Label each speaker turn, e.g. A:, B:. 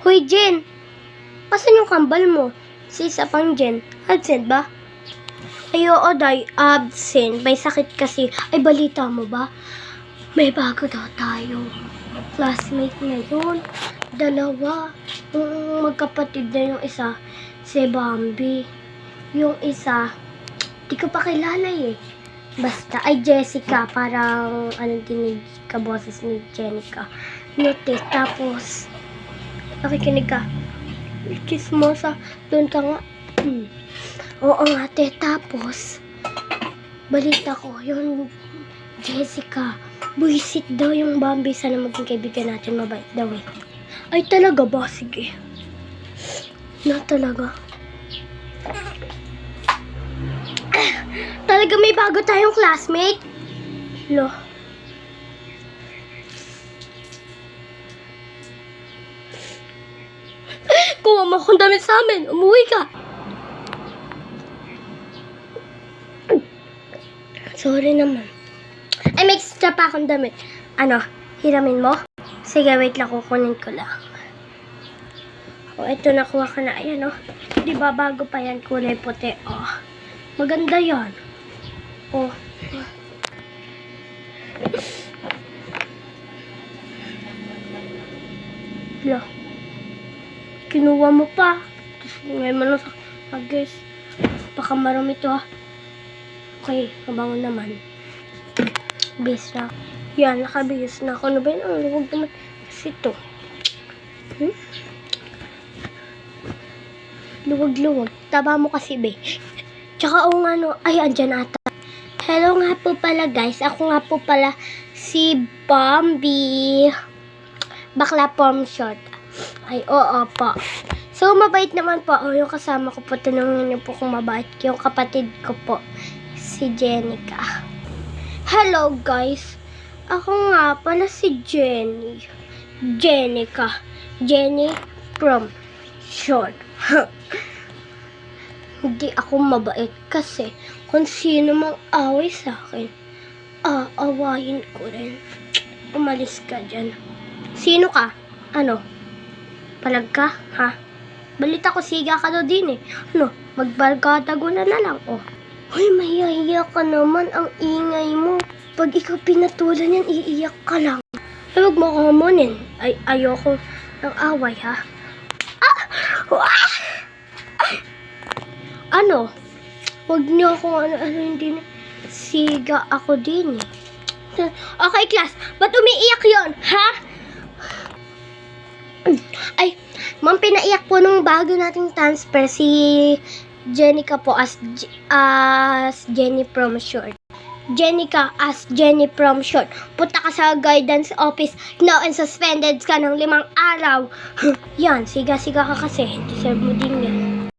A: Hoy, Jen! Pasan yung kambal mo? Si isa pang Jen. Absent ba? Ay, oo, day. Absent. May sakit kasi. Ay, balita mo ba? May bago daw tayo. Classmate ngayon. Dalawa. Yung magkapatid na yung isa. Si Bambi. Yung isa, di ko pa kilala eh. Basta, ay Jessica. Parang, din ni kaboses ni Jenica. Note, tapos, nakikinig ka. Chismosa. Doon ka nga. Oo nga, te. Tapos, balita ko, yung Jessica, buisit daw yung Bambi. Sana maging kaibigan natin. Mabait daw eh. Ay, talaga ba? Sige. Na talaga. Talaga may bago tayong classmate? Lo. Kuha mo akong damit sa amin. Umuwi ka. Sorry naman. Ay, may extra pa akong damit. Ano? Hiramin mo? Sige, wait lang. Kukunin ko lang. O, ito nakuha ko na. Ayan, o. Di ba bago pa yan? Kulay puti. O. Maganda yan. O. Lo. Kinuha mo pa. Tapos ngayon mo lang sa guys. Baka marami ito Okay, mabango naman. Bihis na. Yan, nakabihis na ako. Ano ba yun? Ang luwag naman. Kasi ito. Luwag-luwag. Taba mo kasi, be. Tsaka, oo nga, no. Ay, andyan ata. Hello nga po pala, guys. Ako nga po pala si Bambi. Bakla form short. Ay, oo po. So, mabait naman po. O, yung kasama ko po. Tanungin niyo po kung mabait. Yung kapatid ko po. Si Jenica. Hello, guys. Ako nga pala si Jenny. Jenica. Jenny from short. Hindi ako mabait kasi kung sino mang away sa akin, aawayin ko rin. Umalis ka dyan. Sino ka? Ano? Palag ka? Ha? Balita ko siga ka daw din eh. Ano? Magbargadagulan na lang, oh. Hoy, mahihiya ka naman. Ang ingay mo. Pag ikaw pinatulan yan, iiyak ka lang. Ay, huwag mo kamunin. Ay, ayoko ng away, ha? Ano? Huwag niyo akong hindi na. Siga ako din eh. Okay, class. Ba't umiiyak yon, ha? Ay, ma'am, pinaiyak po nung bago nating transfer si Jenica po as Jenny from short. Jenica as Jenny from short. Punta ka sa guidance office now and suspended ka ng 5 araw. Yan, siga-siga ka kasi. Deserve mo din yan.